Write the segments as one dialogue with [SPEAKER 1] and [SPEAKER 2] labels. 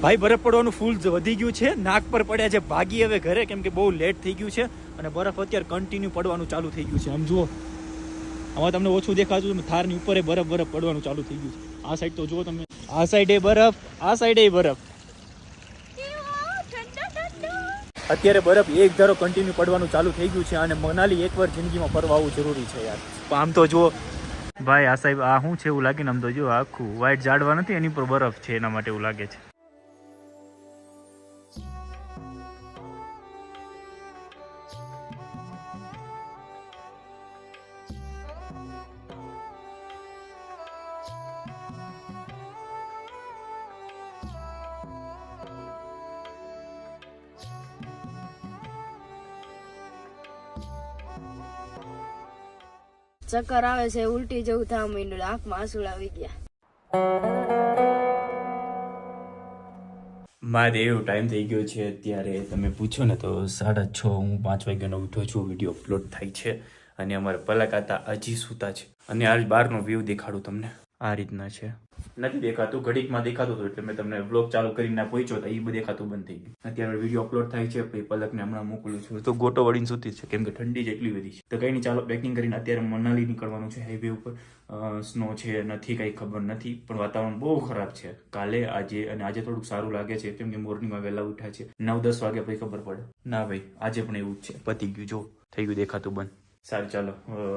[SPEAKER 1] ભાઈ બરફ પડવાનું ફૂલ વધી ગયું છે, નાક પર પડ્યા છે, ભાગી હવે ઘરે કેમ કે બહુ લેટ થઈ ગયું છે અને બરફ અત્યારે કન્ટિન્યુ પડવાનું ચાલુ થઈ ગયું છે. આમ જુઓ, આમાં તમને ઓછું દેખાતું, થારની ઉપર બરફ પડવાનું ચાલુ થઈ ગયું છે. આ સાઈડ તો જુઓ તમે, આ સાઈડે બરફ, આ સાઈડે બરફ. અત્યારે બરફ એક ધારો કન્ટિન્યુ પડવાનું ચાલુ થઈ ગયું છે અને મનાલી એકવાર જિંદગીમાં ફરવા આવવું જરૂરી છે યાર. આમ તો જુઓ ભાઈ, આ સાહેબ આ શું છે એવું લાગે ને, આમ તો જો આખું વ્હાઈટ ઝાડવા નથી, એની પર બરફ છે, એના માટે એવું લાગે છે.
[SPEAKER 2] ચક્કર આવે છે, ઉલટી જેવું થવા માંડ્યું, આંખમાં આંસુ આવી ગયા.
[SPEAKER 1] મહાદેવ, ટાઈમ થઈ ગયો છે અત્યારે, તમે પૂછો ને તો 6:30. હું 5 વાગ્યાનો ઉઠો છું, વિડીયો અપલોડ થાય છે અને અમારે પલાકાતા હજી સૂતા છે. અને આજ બહારનો વ્યૂ દેખાડું તમને, આ રીતના છે. નથી દેખાતું, ઘડીકમાં દેખાતું હતું એટલે મેં તમને વ્લોગ ચાલુ કરીને પહોંચ્યો તો એ બધું દેખાતું બંધ થઈ ગયું. અત્યારે વિડીયો અપલોડ થાય છે, પછી પલકને હમણાં મોકલું છું. તો ગોટો વળીને સૂતી છે કેમ કે ઠંડી જ એટલી બધી છે. તો કંઈ નહીં, ચાલો પેકિંગ કરીને અત્યારે મનાલી નીકળવાનું છે. હાઈવે ઉપર સ્નો છે નથી, કંઈ ખબર નથી, પણ વાતાવરણ બહુ ખરાબ છે કાલે, આજે. અને આજે થોડુંક સારું લાગે છે કેમ કે મોર્નિંગમાં વહેલા ઉઠ્યા છે, 9-10 વાગે પછી ખબર પડે. ના ભાઈ, આજે પણ એવું જ છે, પતી ગયું, જો થઈ ગયું દેખાતું બંધ. સારું, ચાલો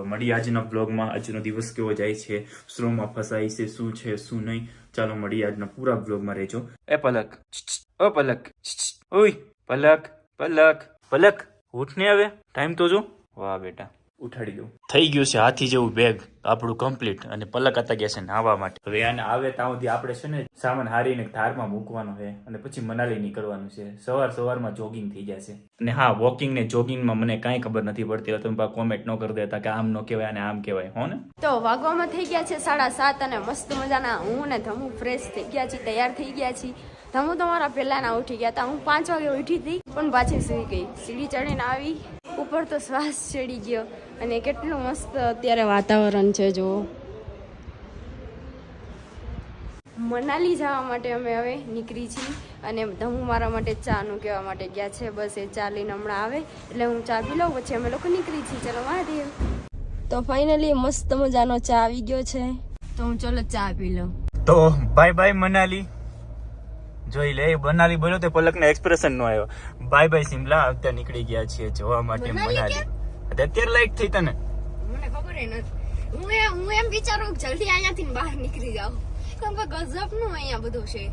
[SPEAKER 1] મળીએ આજના બ્લોગમાં. આજનો દિવસ કેવો જાય છે, સ્નોમાં ફસાઈ છે, શું છે શું નહીં, ચાલો મળીએ આજના પૂરા બ્લોગમાં. રહેજો. એ પલક, ઓ પલક, ઓય પલક, પલક, પલક, ઉઠ ને હવે, ટાઈમ તો જો. વાહ બેટા, ઉઠાડી દઉં. થઈ ગયું છે હાથી જેવું બેગ આપણું કમ્પ્લીટ, અને પલક હતા ગયા છે નાહવા માટે. હવે આને આવે ત્યાં સુધી આપણે છે ને સામાન હારીને થારમાં મૂકવાનો છે અને પછી મનાલી નીકળવાનું છે. સવારમાં જોગિંગ થઈ જશે. અને હા, વોકિંગ ને જોગિંગમાં મને કાંઈ ખબર નથી પડતી, તમે કોમેન્ટ ન કરી દેતા કે આમ ન કહેવાય અને આમ કહેવાય, હો ને.
[SPEAKER 2] તો વાગવામાં થઈ ગયા છે 7:30 અને મસ્ત મજાના હું ને ધમુ ફ્રેશ થઈ ગયા છીએ, તૈયાર થઈ ગયા છીએ. ધમુ તમારા પહેલાના ઉઠી ગયા હતા, હું 5 વાગે ઉઠી હતી પણ પાછી સુઈ ગઈ. સીડી ચડીને આવી ઉપર તો શ્વાસ ચડી ગયો. અને કેટલું મસ્ત અત્યારે વાતાવરણ છે જો. મનાલી જવા માટે અમે હવે નીકળી છીએ અને ધમુ મારા માટે ચાનું કહેવા માટે ગયા છે. બસ એ ચા લઈને હમણાં આવે એટલે હું ચા પી લઉં, પછી અમે લોકો નીકળી છીએ. ચલો મહાદેવ. તો ફાઇનલી મસ્ત મજાનો ચા આવી ગયો છે, તો હું ચલો ચા પી લઉં.
[SPEAKER 1] તો બાય બાય મનાલી. જોઈ લે, મનાલી બોલ્યો તો પલકને એક્સપ્રેશન નો આવ્યો. Bye bye Shimla. અત્યારે નીકળી ગયા છીએ જોવા માટે મનાલી. અત્યારે લાઈટ થઈ તને?
[SPEAKER 2] મને ખબર નથી. હું એમ વિચારું જલ્દી અહીંયાથી બહાર નીકળી જાઉં, કેમ કે ગજબનું અહીંયા બધું છે.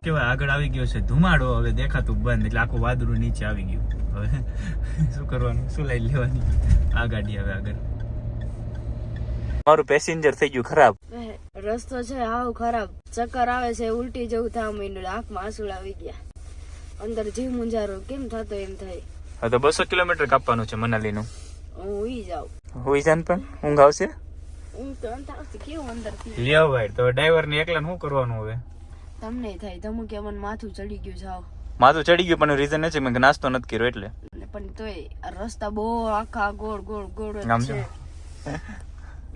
[SPEAKER 1] કેવાય આગળ આવી ગયો છે ધુમાડો, હવે દેખાતું બંધ, એટલે આખું વાદળું નીચે આવી ગયું. હવે શું કરવાનું, શું લઈ લેવાની આ ગાડી હવે આગળ. મારું પેસેન્જર થઈ ગયું ખરાબ.
[SPEAKER 2] રસ્તો છે હાવ ખરાબ, ચક્કર આવે છે, ઉલટી જેવું થવા માંડ્યું, આંખમાં આંસુ આવી ગયા, અંદર જીવ મુંજારો કેમ થતો એમ થાય.
[SPEAKER 1] હા તો 200 કિલોમીટર કાપવાનું છે મનાલી નું.
[SPEAKER 2] હું ઉઈ જાઉં.
[SPEAKER 1] હોઈ જાન પણ ઊંઘ આવશે.
[SPEAKER 2] ઊંઘ તો અંત આવશે કેવું અંદર થી.
[SPEAKER 1] લ્યો ભાઈ, તો ડ્રાઈવર ને એકલા શું કરવાનું હવે?
[SPEAKER 2] તમને થાય ધમુ કે મને માથું ચડી ગયું છે.
[SPEAKER 1] માથું ચડી ગયું પણ રીઝન છે મેં નાસ્તો નથી કર્યો એટલે.
[SPEAKER 2] પણ તોય રસ્તા બહુ આખા ગોળ ગોળ ગોળ છે.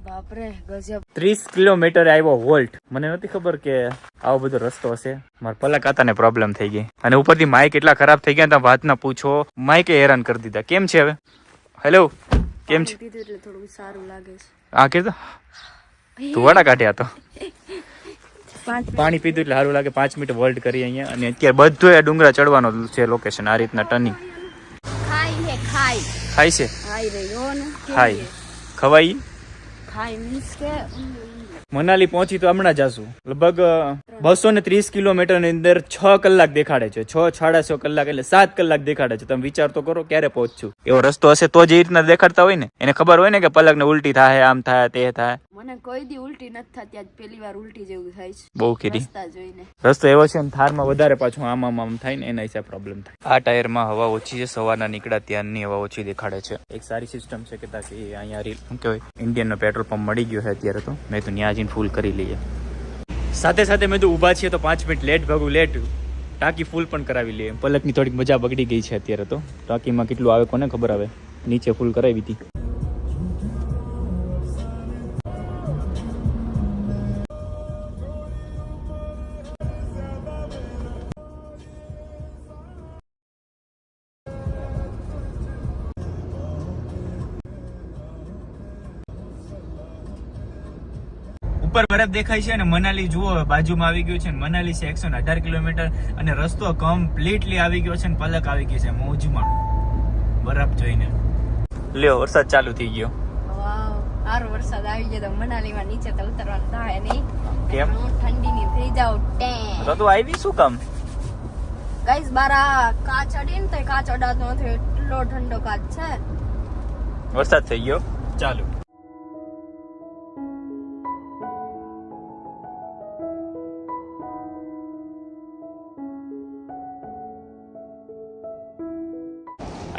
[SPEAKER 2] બાપરે ગજબ. 30
[SPEAKER 1] કિલોમીટર આવ્યો વોલ્ટ. મને નથી ખબર કે આવો બધો રસ્તો હશે. મારા પલકાતાને પ્રોબ્લેમ થઈ ગઈ અને ઉપરથી માઇક એટલા ખરાબ થઈ ગયા તા વાત ના પૂછો. માઇકે હેરાન કરી દીધા. કેમ છે હવે? હેલો, કેમ છે?
[SPEAKER 2] એટલે થોડું સારું લાગે છે.
[SPEAKER 1] આ કીધું તું વડા કાઢ્યા તો પાણી પીધું એટલે સારું લાગે. 5 મિનિટ વોલ્ટ કરી અહીંયા અને અત્યારે બધું એ ડુંગરા ચડવાનો છે લોકેશન. આ રીતના ટર્નિંગ ખાય છે. ખાય ખવાઈ
[SPEAKER 2] ખાઈ મીન્સ કે
[SPEAKER 1] મનાલી પહોંચી તો હમણાં જાશું. લગભગ 230 કિલોમીટર ની અંદર 6 કલાક દેખાડે છે. 6-6.5 કલાક એટલે 7 કલાક દેખાડે છે. તમે વિચાર તો કરો ક્યારે પહોંચશું. એવો રસ્તો હશે તો જ એ રીતના દેખાડતા હોય ને. એને ખબર હોય ને કે પલકને ઉલટી થાય, આમ થાય, તે થાય.
[SPEAKER 2] મને કોઈ દી ઉલટી નથી થતી, આજ પહેલી વાર ઉલટી જેવું થાય છે.
[SPEAKER 1] બહુ કીધી
[SPEAKER 2] રસ્તા જોઈને.
[SPEAKER 1] રસ્તો એવો છે ને થારમાં વધારે પાછું આમ થાય ને એના હિસાબે પ્રોબ્લેમ થાય. આ ટાયરમાં હવા ઓછી છે. સવારના નીકળ્યા ત્યાંની હવા ઓછી દેખાડે છે. એક સારી સિસ્ટમ છે કે તાકી અહીંયા શું કહેવાય ઇન્ડિયનનો પેટ્રોલ પંપ મળી ગયો છે અત્યારે. તો મેં તો ત્યાં જઈને ફૂલ કરી લઈએ. સાથે મેં તો ઊભા છીએ તો 5 મિનિટ લેટ ભાગું લેટ. ટાંકી ફૂલ પણ કરાવી લઈએ. પલકની થોડીક મજા બગડી ગઈ છે અત્યારે તો. ટાંકીમાં કેટલું આવે કોને ખબર આવે. નીચે ફૂલ કરાવી હતી. ઉપર બરફ દેખાય છે અને મનાલી જુઓ બાજુમાં આવી ગયું છે. મનાલી છે 118 કિલોમીટર અને રસ્તો કમ્પ્લીટલી આવી ગયો છે ને પલક આવી ગઈ છે મોજમાં બરફ જોઈને. લ્યો વરસાદ ચાલુ થઈ ગયો.
[SPEAKER 2] વાવ સારો વરસાદ આવી ગયો તો મનાલીમાં નીચે તો ઉતરવાનું થાય નહીં.
[SPEAKER 1] કેમ?
[SPEAKER 2] ઠંડીની થઈ જાવ ટેન.
[SPEAKER 1] તો આવી શું કામ?
[SPEAKER 2] ગાઈસ બારા કાચ અડીને તો કાચ અડાતો નથી એટલો ઠંડો કાચ છે.
[SPEAKER 1] વરસાદ થઈ ગયો ચાલુ.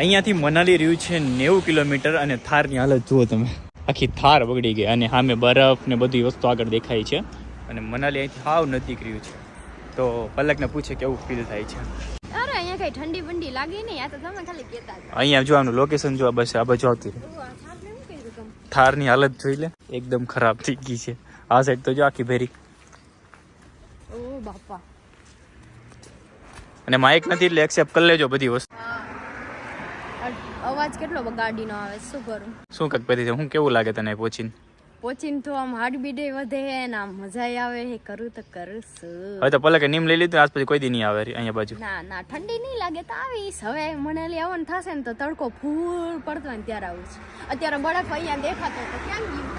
[SPEAKER 1] અહીંયાથી મનાલી રહ્યું છે 90 કિલોમીટર અને થારની હાલત જુઓ તમે. આખી થાર બગડી ગઈ અને સામે બરફ ને બધી વસ્તુ આગળ દેખાય છે અને મનાલી અહીંથી હાવ નજીક રહ્યું છે. તો પલકને પૂછે કેવું ફીલ થાય છે.
[SPEAKER 2] અરે અહીંયા કઈ ઠંડી બંડી લાગી નહીં. આ તો તમે ખાલી કહેતા હતા.
[SPEAKER 1] અહીંયા જો આનું લોકેશન જો બસ આ બાજુ આવતી થારની હાલત જોઈ લે એકદમ ખરાબ થઈ ગઈ છે. આ સાઈડ તો જો આખી ભેરી.
[SPEAKER 2] ઓ બાપા.
[SPEAKER 1] અને માઇક નથી એટલે એક્સેપ્ટ કરી લેજો બધી વસ્તુ.
[SPEAKER 2] અવાજ કેટલો ગાડીનો આવે શું કરું.
[SPEAKER 1] શું કક પડી છે હું કેવું લાગે તને
[SPEAKER 2] પહોંચીને તો આમ હાર્ટબીટ વધે ને આમ મજા આવે હે કરું તો કરું શું.
[SPEAKER 1] હવે તો પલકે નીમ લઈ લીધું આજ પછી કોઈ દી નહીં આવે અહીંયા બાજુ.
[SPEAKER 2] ના ના ઠંડી નહીં લાગે તો આવીશ. હવે મનાલી આવવાનું થશે ને તો તડકો ફૂલ પડતો હોય ને ત્યારે આવું છું. અત્યારે બરફ અહીંયા દેખાતો તો ક્યાં ગયું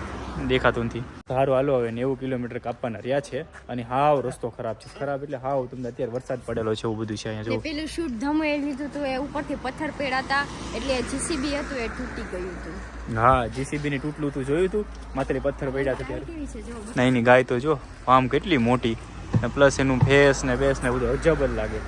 [SPEAKER 1] દેખાતું નથી. સારું હાલો હવે 90 કિલોમીટર કાપવાના રહ્યા છે અને હાવ રસ્તો ખરાબ છે. ખરાબ એટલે હાવ તમને અત્યારે વરસાદ પડેલો છે એવું બધું છે અહીંયા જો.
[SPEAKER 2] પેલું શૂટ ધમુ એ લીધું હતું એ ઉપરથી પથ્થર પેડાતા એટલે જીસીબી હતું એ તૂટી ગયું હતું.
[SPEAKER 1] હા જીસીબી ની તૂટલું તું જોયું તું માત્ર પથ્થર પડ્યા હતા ત્યારે.
[SPEAKER 2] કેવી છે જો.
[SPEAKER 1] નહીં ની ગાય તો જો આમ કેટલી મોટી ને પ્લસ એનું ફેસ ને બેસ ને બધું અજબ જ લાગે.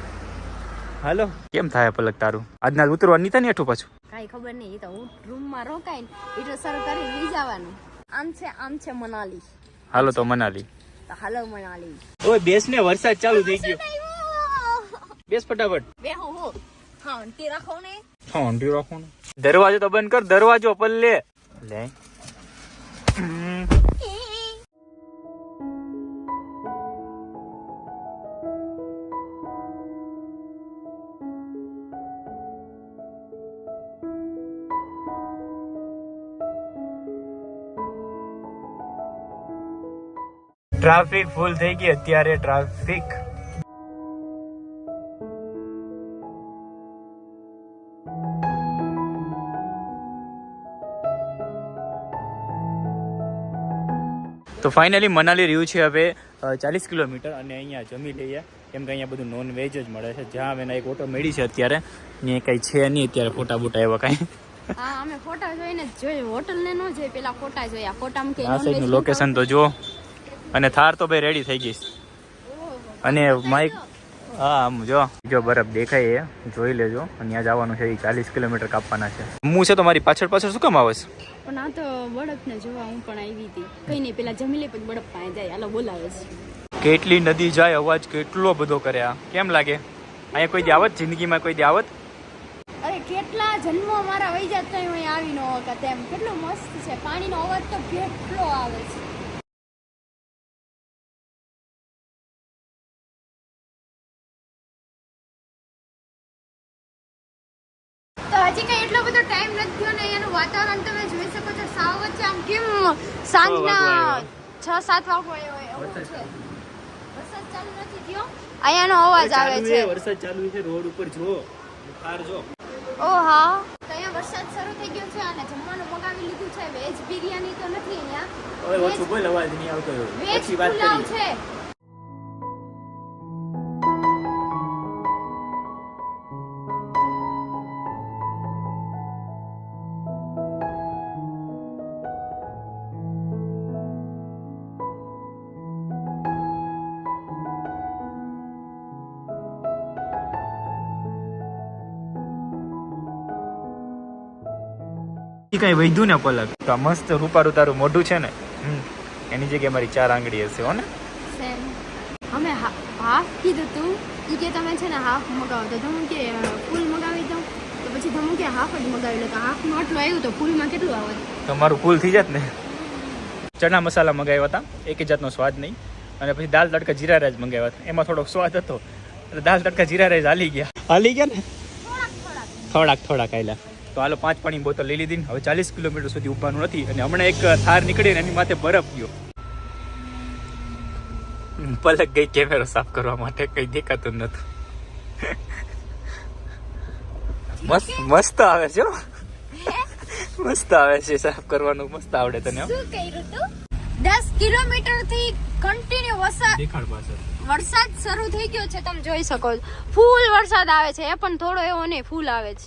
[SPEAKER 1] હાલો કેમ થાય પલક તારું? આજના ઉતરવા નહીં થાય ને એઠું પાછું
[SPEAKER 2] કાંઈ ખબર નહીં. એ તો રૂમમાં રોકાય ને એટલે સર કરી લઈ જવાનું. આમ છે મનાલી.
[SPEAKER 1] હાલો તો મનાલી.
[SPEAKER 2] તો હાલો મનાલી.
[SPEAKER 1] ઓય બેસ ને વરસાદ ચાલુ થઈ ગયો. બેસ ફટાફટ.
[SPEAKER 2] બેહો હો. હા તે રાખો ને.
[SPEAKER 1] ઠંડી રાખો ને. દરવાજો તો બંધ કર. દરવાજો પલ્લે લે. ટ્રાફિક ફૂલ થઈ ગઈ અત્યારે. ટ્રાફિક તો ફાઇનલી મનાલી રહ્યું છે હવે 40 કિલોમીટર અને અહીંયા જમી લઈએ કેમ કે અહીંયા બધું નોન વેજ જ મળે છે. જ્યાં અમે એક ઓટો મળી છે અત્યારે ને કઈ છે નહીં અત્યારે ફોટા બોટા એવા કઈ.
[SPEAKER 2] હા અમે ફોટા જોઈને જ જોયું. હોટલ ને નો જોઈ પેલા ફોટા જોયા. ફોટામાં કે
[SPEAKER 1] આ સાઈડનું લોકેશન તો જો. અને થાર તો ભાઈ રેડી થઈ ગઈ અને માઇક હા આમ જો બરફ દેખાય એ જોઈ લેજો. અને ત્યાં જવાનું છે 40 કિલોમીટર કાપવાના છે. હું છે તો મારી પાછળ શું કામ આવે છે?
[SPEAKER 2] પણ આ તો બરફ ને જોવા હું પણ આવી હતી. કઈ નહીં પેલા જમી લે પછી બરફ પાસે જાય. હાલો બોલાવે છે.
[SPEAKER 1] કેટલી નદી જાય અવાજ કેટલો બધો કરે. આ કેમ લાગે અહીંયા કોઈ દી આવત જિંદગીમાં કોઈ દી આવત?
[SPEAKER 2] અરે કેટલા જન્મો મારા વહી જાત તો હું આવી ન વખત એમ. કેટલો મસ્ત છે. પાણીનો અવાજ તો કેટલો આવે છે. તો હજી કઈ એટલો બધો ટાઈમ નથી થયો ને અહીંયાનું વાતાવરણ તમે જોઈ શકો છો. સાવ વચ્ચે આમ કેમ સાંજના 6-7 વાગે હોય એવું છે. વરસાદ ચાલુ નથી થયો. અહીંયાનો અવાજ આવે છે.
[SPEAKER 1] વરસાદ ચાલુ છે. રોડ ઉપર જો કાર જો.
[SPEAKER 2] ઓ હા તો અહીંયા વરસાદ શરૂ થઈ ગયો છે અને જમવાનું મગાવી લીધું છે. વેજ બિરયાની તો નથી અહીંયા.
[SPEAKER 1] હવે ઓછું બોલ અવાજ નહીં આવતો.
[SPEAKER 2] વેજ
[SPEAKER 1] પછી વાત
[SPEAKER 2] પુલાવ
[SPEAKER 1] કરીએ.
[SPEAKER 2] છે.
[SPEAKER 1] કઈ વૈધું ને પલક તો આ મસ્ત રૂપારું તારું મોઢું છે ને એની જગ્યાએ મારી 4 આંગળી હશે હો ને.
[SPEAKER 2] અમે હાફ કીધું તું એ કે તમે છે ને હાફ મગાવો તો ધમુ કે ફૂલ મગાવી દઉં તો પછી ધમુ કે હાફ જ મગાવી લો તો હાફમાં આટલું આવ્યું તો ફૂલમાં કેટલું આવે
[SPEAKER 1] તમારું ફૂલ થઈ જાત ને. ચણા મસાલા મંગાવ્યા હતા, એક જાતનો સ્વાદ નહીં. અને પછી દાલ તડકા જીરા રાઈસ મંગાવ્યા હતા, એમાં થોડોક સ્વાદ હતો એટલે દાલ તડકા જીરા રાઈસ હાલી ગયા ને થોડાક આયલા. તો હાલો 5 પાણીની બોટલ લઈ લીધી. હવે 40 કિલોમીટર સુધી ઉભવાનું નથી અને હમણાં એક થાર નીકળી ને એની માથે બરફ ગયો. પલક ગઈ કેમેરો સાફ કરવા માટે, કઈ દેખાતું નથી. મસ્ત આવે છે, મસ્ત આવે છે સાફ કરવાનું, મસ્ત આવડે તને.
[SPEAKER 2] શું કર્યું તું 10 કિલોમીટર થી કન્ટિન્યુ વરસાદ શરૂ થઈ ગયો છે, તમે જોઈ શકો છો. ફૂલ વરસાદ આવે છે, એ પણ થોડો એવો નહીં, ફૂલ આવે છે.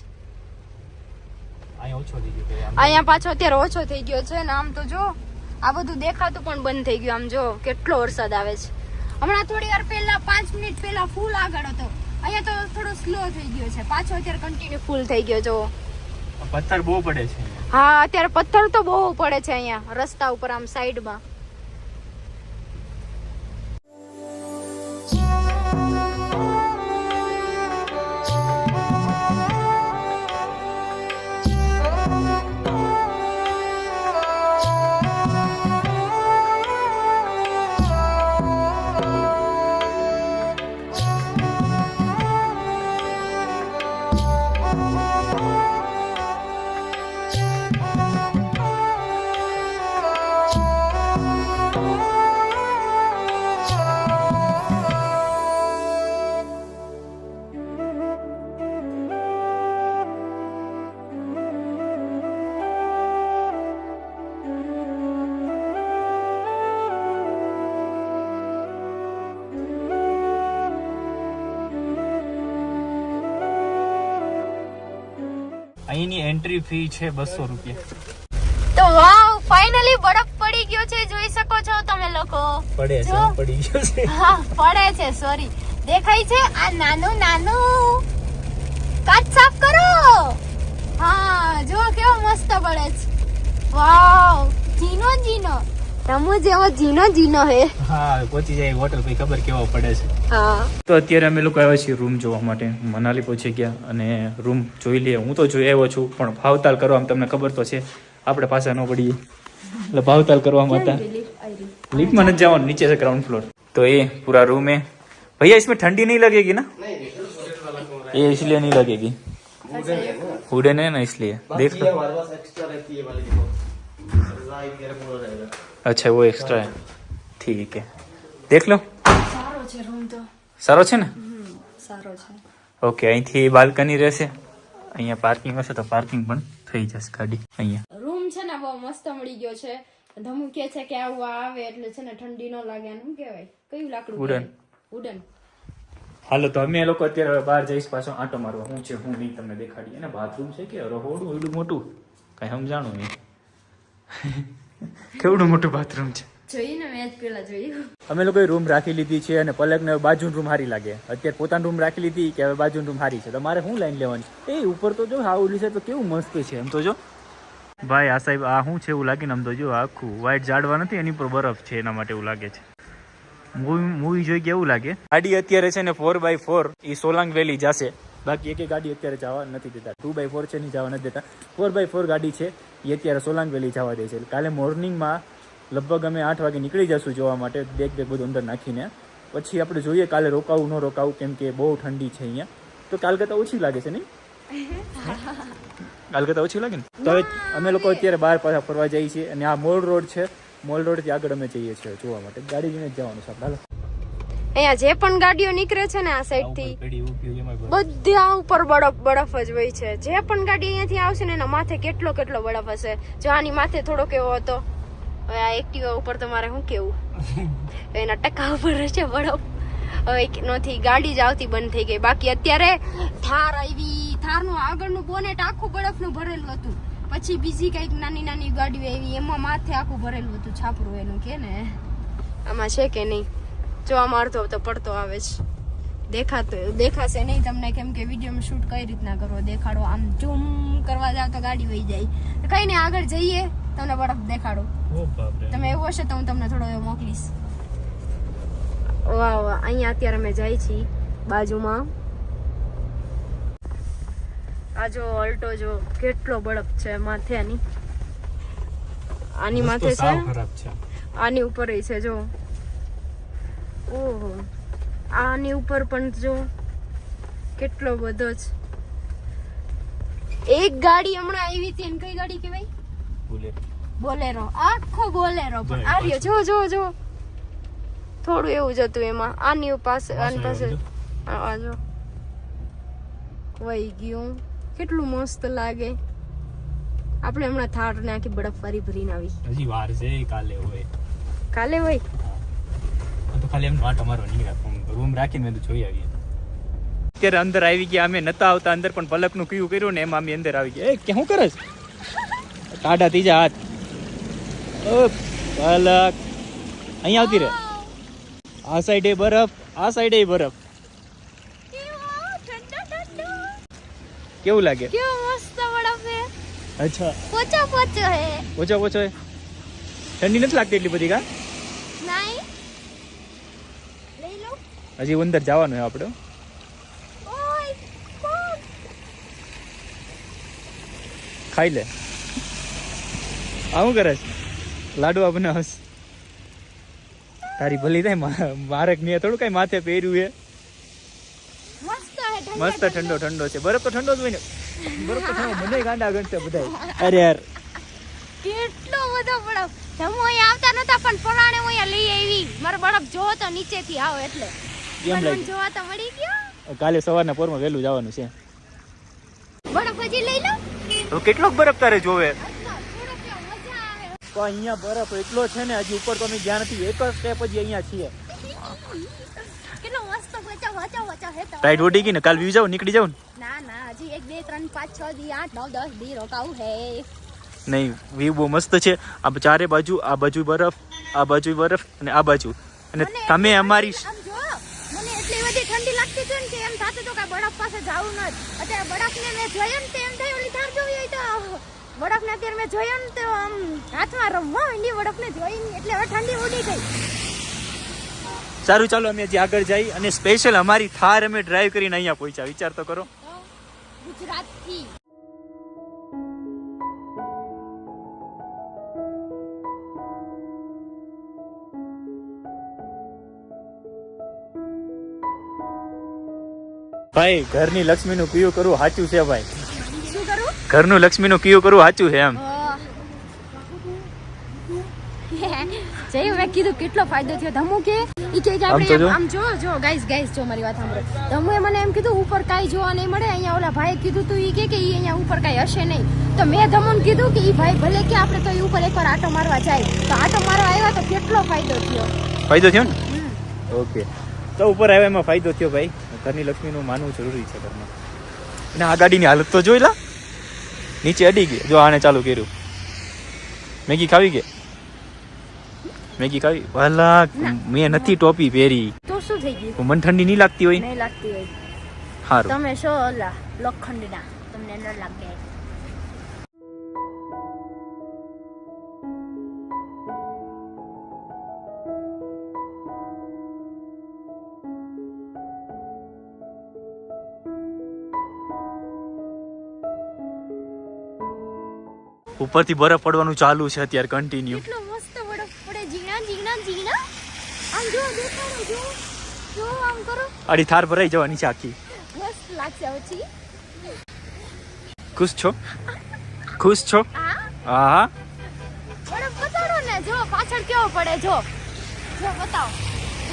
[SPEAKER 2] અહીંયા પાછો અત્યારે ઓછો થઈ ગયો છે ને. આમ તો જો આ બધું દેખાતું પણ બંધ થઈ ગયું. આમ જો કેટલો વરસાદ આવે છે. હમણાં થોડી વાર પહેલા 5 મિનિટ પહેલા ફૂલ આગળ હતો, અહીંયા તો થોડો સ્લો થઈ ગયો છે, પાછો અત્યારે કન્ટિન્યુ ફૂલ થઈ ગયો. જો
[SPEAKER 1] પથ્થર બહુ પડે છે.
[SPEAKER 2] હા, અત્યારે પથ્થર તો બહુ પડે છે અહીંયા રસ્તા ઉપર, આમ સાઈડમાં.
[SPEAKER 1] અહીંની એન્ટ્રી ફી છે 200 રૂપિયા.
[SPEAKER 2] તો વાવ, ફાઇનલી બરફ પડી ગયો છે, જોઈ શકો છો તમે લોકો.
[SPEAKER 1] પડી ગયો છે.
[SPEAKER 2] હા, પડે છે, સોરી. દેખાય છે આ નાનું કાચ સાફ કરો. હા, જો કેવો મસ્ત પડે છે. વાવ, જીનો રમુ જેવો જીનો હે.
[SPEAKER 1] હા, પહોંચી જાય હોટલ પછી ખબર કેવો પડે છે.
[SPEAKER 2] હા,
[SPEAKER 1] તો અત્યારે અમે લોકો આવ્યા છીએ રૂમ જોવા માટે. મનાલી પહોંચી ગયા અને રૂમ જોઈ લઈએ. હું તો જોઈ આવ્યો છું, પણ ભાવતાલ કરવામાં તમને ખબર તો છે, આપણે પાસે ન પડીએ એટલે ભાવતાલ કરવામાં હતા. लिफ्ट में नहीं जाओ, नीचे से ग्राउंड फ्लोर. तो ये पूरा रूम है भैया. इसमें ठंडी नहीं लगेगी ना? ये इसलिए नहीं लगेगी, वुडन है ना इसलिए. देख लो. अच्छा वो एक्स्ट्रा है, ठीक है. देख लो.
[SPEAKER 2] સારો છે રૂમ તો.
[SPEAKER 1] સારો છે ને?
[SPEAKER 2] સારો છે.
[SPEAKER 1] ઓકે, અહીંથી બાલ્કની રહેશે. અહીંયા પાર્કિંગ હશે તો પાર્કિંગ પણ થઈ જશે ગાડી અહીંયા.
[SPEAKER 2] રૂમ છે ને બહુ મસ્ત મળી ગયો છે. ધમુ કે છે કે આવું આવે એટલે છે ને ઠંડી ન લાગે. શું કહેવાય, કયું લાકડું? વુડન.
[SPEAKER 1] હાલો તો અમે લોકો અત્યારે બહાર જઈશ પાછો આંટો મારવા. શું છે હું નહીં તમને દેખાડીએ ને. બાથરૂમ છે કે રહોડું એવડું મોટું કઈ સમજાણું નહીં. કેવડું મોટું બાથરૂમ છે
[SPEAKER 2] જોઈને મેં જ પેલા જોયું.
[SPEAKER 1] અમે લોકોએ રૂમ રાખી લીધી છે અને પલકને બાજુની રૂમ હારી લાગે. અત્યારે પોતાની રૂમ રાખી લીધી કે હવે બાજુની રૂમ હારી છે. તો મારે શું લાઈન લેવાની? એ ઉપર તો જો હા ઓલી છે તો કેવું મસ્ત છે. એમ તો જો ભાઈ આ સાહેબ આ શું છે એવું લાગે ને. આમ તો જો આખું વ્હાઈટ ઝાડવા નથી, એની પર બરફ છે, એના માટે એવું લાગે છે. મૂવી જોઈ કે એવું લાગે. ગાડી અત્યારે છે ને 4x4 એ સોલાંગ વેલી જશે. બાકી એક ગાડી અત્યારે જવા નથી દેતા. 2x4 છે નહીં જવા નથી દેતા. 4x4 ગાડી છે એ અત્યારે સોલાંગ વેલી જવા દે છે. કાલે મોર્નિંગમાં લગભગ અમે 8 વાગે નીકળી જશું જોવા માટે, બેગ બધું અંદર નાખીને. પછી આપણે જોઈએ કાલે રોકાવું ન રોકાવું, કેમ કે બહુ ઠંડી છે અહીંયા. તો કાલ કરતાં ઓછી લાગે છે નહીં? કાલ કરતાં ઓછી લાગે ને. તો હવે અમે લોકો અત્યારે બહાર પાછા ફરવા જઈએ છીએ અને આ મોલ રોડ છે. મોલ રોડથી આગળ અમે જઈએ છીએ જોવા માટે. ગાડી લઈને જવાનું છે આપણે.
[SPEAKER 2] અહીંયા જે પણ ગાડીઓ નીકળે છે ને આ સાઈડ થી બધા ઉપર બરફ જ હોય છે. જે પણ ગાડી અહીંયાથી આવશે ને એના માથે કેટલો બરફ હશે. જો આની માથે થોડો કેવો હતો. હવે આ એક્ટિવા ઉપર તમારે શું કેવું, એના ટકા ઉપર હશે બરફ. હવે નથી ગાડી જ આવતી બંધ થઈ ગઈ. બાકી અત્યારે થાર આવી, થારનું આગળનું બોનેટ આખું બરફનું ભરેલું હતું. પછી બીજી કઈક નાની ગાડીઓ આવી, એમાં માથે આખું ભરેલું હતું છાપરું એનું કે ને. આમાં છે કે નહીં જોવા મારતો તો પડતો આવે છે. દેખાશે નહીં તમને, કેમ કે વિડીયોમાં શૂટ કઈ રીતના કરવો દેખાડો. આમ ઝૂમ કરવા જાવ તો ગાડી વહી જાય. કઈ નહીં આગળ જઈએ તમને બરફ દેખાડો. તમે એવું હશે તો હું તમને થોડો એવો મોકલીશ. વાહ વાહ, અહીંયા અત્યારે અમે જાય છીએ બાજુમાં આ જો અલ્ટો જો કેટલો બરફ છે માથેની, આની માથે છે, આની ઉપર છે જો, ઓહો આની ઉપર પણ જો કેટલો બધો જ. એક ગાડી હમણાં આવી હતી, કઈ ગાડી કહેવાય? બોલેરો. આખો બોલેરો પણ આવ્યો જો જો જો, થોડું એવું જ હતું એમાં. આની પાસે આ જો વહી ગયું. કેટલું મસ્ત લાગે. આપણે હમણાં થાર ને આખી બરફ વાળી ભરીને આવી.
[SPEAKER 1] હજી વાર છે, કાલે હોય.
[SPEAKER 2] કાલે હોય
[SPEAKER 1] તો ખાલી એમ વાટ અમારો નીકળ્યા રૂમ રાખીને મેં તો જોઈ આવીએ. અત્યારે અંદર આવી ગયા. અમે નતા આવતા અંદર, પણ પલકનું કયું કર્યું ને એમાં અમે અંદર આવી ગયા. એ કે શું કરે છે? કાઢા ત્રીજા હાથ. ઓ પલક અહીંયા આવતી રે. આ સાઈડે બરફ, આ સાઈડે બરફ. કેવું લાગે?
[SPEAKER 2] કેવો મસ્ત બરફ છે.
[SPEAKER 1] અચ્છા
[SPEAKER 2] પોચો પોચો હે.
[SPEAKER 1] પોચો પોચો હે. ઠંડી નથી લાગતી એટલી બધી કા?
[SPEAKER 2] નહીં. લઈ લો.
[SPEAKER 1] હજી અંદર જવાનું હે આપણે. ખાઈ લે. આવું કરે છે? લાડવા બનાવસ. તારી ભલી થાય. મારે મેં થોડું કઈ માથે પહેર્યું હે. મસ્ત ઠંડો ઠંડો છે. બરફ તો ઠંડો જ હોય ને. બરફ તો ઠંડો. મને ગાંડા ગણશે બધા. અરે યાર
[SPEAKER 2] કેટલો બધો બરફ. હું અહીંયા આવતા નતા, પણ પરાણે હું અહીંયા લઈ આવી. મારો બરફ જોવો તો નીચેથી આવો એટલે
[SPEAKER 1] કેમ લાગે?
[SPEAKER 2] જોવા તો મળી ગયો.
[SPEAKER 1] કાલે સવારના પોરમાં વહેલું જવાનું છે.
[SPEAKER 2] બરફ હજી લઈ લો.
[SPEAKER 1] તો કેટલોક બરફ તારે જોવે?
[SPEAKER 2] મજા આવે.
[SPEAKER 1] તો અહીંયા બરફ એટલો છે ને, હજી ઉપર તો અમે ગયા નથી. એક જ સ્ટેપ હજી અહીંયા છીએ.
[SPEAKER 2] કેટલો મસ્ત વચા વચા વચા હે. તો
[SPEAKER 1] ટાઈટ ઓડી ગઈ ને, કાલ વી જાવ, નીકળી જાવ ને.
[SPEAKER 2] ના ના, હજી 1 2 3 5 6 દી 8 9 10 દી રોકાવું હે.
[SPEAKER 1] નહીં, વ્યૂ બહુ મસ્ત છે. આ ચારે બાજુ, આ બાજુ બરફ, આ બાજુ બરફ અને આ બાજુ. અને તમે અમારી
[SPEAKER 2] આમ જો, મને એટલી બધી ઠંડી લાગતી હતી ને કે એમ થાતું તો કે બરફ પાસે જાવું ન. અત્યારે બરફને મેં જોયો ને તો એમ થાય ઓલી થાર જોવી હોય તો બરફને અત્યારે મેં જોયો ને તો આમ હાથમાં રમવા માંડી. બરફને જોઈ ને એટલે હવે ઠંડી ઉડી ગઈ.
[SPEAKER 1] સારું, ચાલો અમે હજી આગળ જઈ. અને સ્પેશિયલ અમારી થાર અમે ડ્રાઈવ કરીને અહીંયા પહોંચ્યા. વિચાર તો કરો.
[SPEAKER 2] ગુજરાતથી
[SPEAKER 1] ભાઈ, ઘરની લક્ષ્મીનું કયું કરવું સાચું છે ભાઈ?
[SPEAKER 2] શું કરું?
[SPEAKER 1] ઘરનું લક્ષ્મીનું કયું કરવું સાચું છે એમ?
[SPEAKER 2] જઈ મેં કીધું કેટલો ફાયદો થયો. ધમુ કે ઈ કે આપણે આમ જો જો ગાઈસ જો મારી વાત સાંભળો. ધમુએ મને એમ કીધું ઉપર કાંઈ જોવા નહીં મળે. અહીંયા ઓલા ભાઈએ કીધું તું ઈ કે ઈ અહીંયા ઉપર કાંઈ હશે નહીં. તો મેં ધમુને કીધું કે ઈ ભાઈ ભલે કે આપણે તો ઈ ઉપર એકવાર આટો મારવા જાય. તો આટો મારવા આવ્યા તો કેટલો ફાયદો થયો.
[SPEAKER 1] ફાયદો થયો ને? ઓકે, તો ઉપર આવ્યા એમાં ફાયદો થયો ભાઈ. ઘરની લક્ષ્મીનું માનવું જરૂરી છે ઘરમાં. અને આ ગાડીની હાલત તો જોઈ લા. નીચે અડી ગઈ. જો આને ચાલુ કર્યું. મેગી ખાવી કે? મેગી ખાવી? વાલા, મેં નથી ટોપી પહેરી.
[SPEAKER 2] તો શું થઈ ગયું?
[SPEAKER 1] મને ઠંડી નહીં લાગતી હોય?
[SPEAKER 2] નહીં લાગતી હોય.
[SPEAKER 1] સારું.
[SPEAKER 2] તમે શો ઓલા લોખંડના, તમને ન લાગે.
[SPEAKER 1] ઉપરથી બરફ પડવાનું ચાલુ છે અત્યારે કન્ટિન્યુ.
[SPEAKER 2] કેટલો મસ્ત બરફ પડે. ઝીણા ઝીણા ઝીણા. આમ જો દેખાડો જો. જો આમ કરો.
[SPEAKER 1] આડી થાર ભરાઈ જવાની છે આખી.
[SPEAKER 2] મસ્ત લાગશે પછી.
[SPEAKER 1] ખુશ છો? ખુશ છો? હા.
[SPEAKER 2] બરફ બતાડો ને. જો પાછળ કેવો પડે. જો જો બતાવો.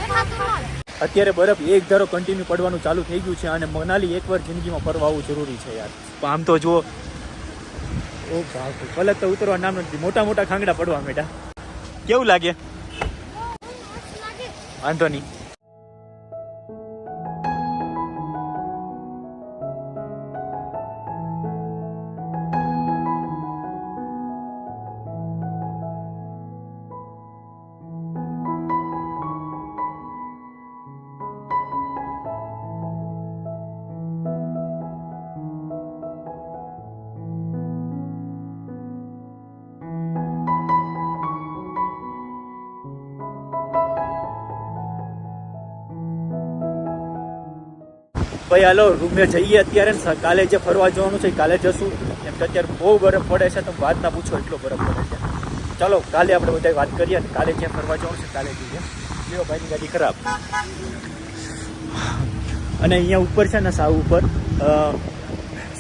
[SPEAKER 2] દેખાતું ન.
[SPEAKER 1] અત્યારે બરફ એક ધારો કન્ટિન્યુ પડવાનું ચાલુ થઈ ગયું છે. અને મનાલી એકવાર જિંદગીમાં ફરવા આવવું જરૂરી છે યાર. આમ તો જુઓ. ઓ બાપ, પલક તો ઉતરવા નામ નથી. મોટા મોટા ખાંગડા પડવા માંડ્યા. કેવું લાગે? વાંધો નહીં. ભાઈ હાલો રૂમે જઈએ અત્યારે ને કાલે જે ફરવા જવાનું છે કાલે જશું. કેમ કે અત્યારે બહુ બરફ પડે છે, તમે વાત ના પૂછો એટલો બરફ પડે છે. ચાલો કાલે આપણે બધા વાત કરીએ અને કાલે જ્યાં ફરવા જવાનું છે કાલે જઈએ. લ્યો ભાઈની ગાડી ખરાબ. અને અહીંયા ઉપર છે ને સાવ ઉપર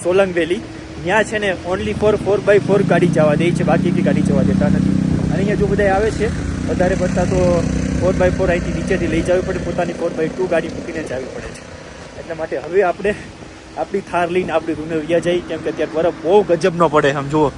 [SPEAKER 1] સોલંગ વેલી ત્યાં છે ને ઓનલી ફોર 4x4 ગાડી જવા દે છે, બાકી એકી ગાડી જવા દેતા નથી. અને અહીંયા જો બધા આવે છે વધારે પડતા તો 4x4 અહીંથી નીચેથી લઈ જવી પડે, પોતાની 4x2 ગાડી મૂકીને જ આવી પડે છે. એટલા માટે હવે આપણે આપણી થાર લઈને આપણી રૂમે વ્યા જઈએ. કેમ કે અત્યારે બરફ બહુ ગજબનો પડે, આમ જુઓ.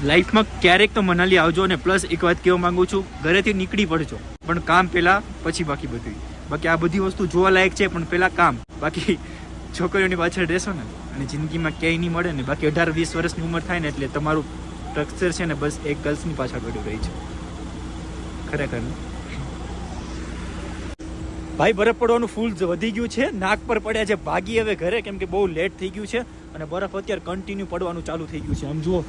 [SPEAKER 1] લાઈફમાં ક્યારેક તો મનાલી આવજો. અને પ્લસ એક વાત કહેવા માંગુ છું, ઘરેથી નીકળી પડજો પણ કામ પહેલા, પછી બાકી બધું. બાકી આ બધી વસ્તુ જોવા લાયક છે પણ પહેલા કામ. બાકી છોકરીઓની પાછળ રહેશો ને અને જિંદગીમાં ક્યાંય નહીં મળે ને. બાકી 18-20 વર્ષની ઉંમર થાય ને એટલે તમારું સ્ટ્રક્ચર છે ને બસ એક ગર્લ્સની પાછળ પડ્યું રહી છે ખરેખર. ભાઈ બરફ પડવાનું ફૂલ વધી ગયું છે, નાક પર પડ્યા છે. ભાગી હવે ઘરે, કેમ કે બહુ લેટ થઈ ગયું છે અને બરફ અત્યારે કન્ટિન્યુ પડવાનું ચાલુ થઈ ગયું છે. આમ જુઓ,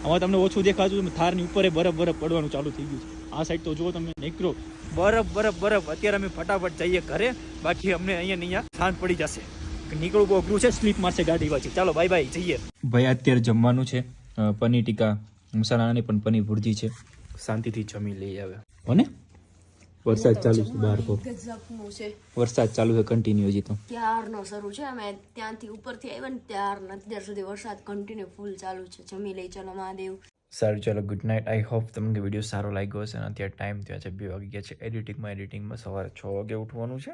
[SPEAKER 1] આમાં તમને ઓછું દેખાતું, થારની ઉપર બરફ પડવાનું ચાલુ થઈ ગયું છે. આ સાઈડ તો જુઓ તમે, નીકળો બરફ. અત્યારે અમે ફટાફટ જઈએ ઘરે, બાકી અમને અહીંયા શાંત પડી જશે. નીકળવું બહુ અઘરું છે, સ્લીપ મારશે ગાડી પાછી. ચાલો બાય બાય, જઈએ. ભાઈ અત્યારે જમવાનું છે પનીર ટીકા મસાલાની પણ પનીર ભુરજી છે. શાંતિથી જમી લઈ આવે. અને વરસાદ ચાલુ છે બહાર,
[SPEAKER 2] ગજબનું છે.
[SPEAKER 1] વરસાદ ચાલુ છે કન્ટિન્યુ. હજી તો
[SPEAKER 2] ત્યારનો શરૂ છે, અમે ત્યાંથી ઉપરથી આવ્યા ને અત્યાર સુધી વરસાદ કન્ટિન્યુ ફૂલ ચાલુ છે. જમી લઈ, ચલો મહાદેવ.
[SPEAKER 1] સારું, ચાલો ગુડ નાઇટ. આઈ હોપ તમને વિડીયો સારો લાગ્યો હશે. અને અત્યારે ટાઈમ થયા છે 2 વાગી ગયા છે. એડિટિંગમાં સવારે 6 વાગે ઉઠવાનું છે.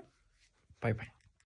[SPEAKER 1] Bye bye.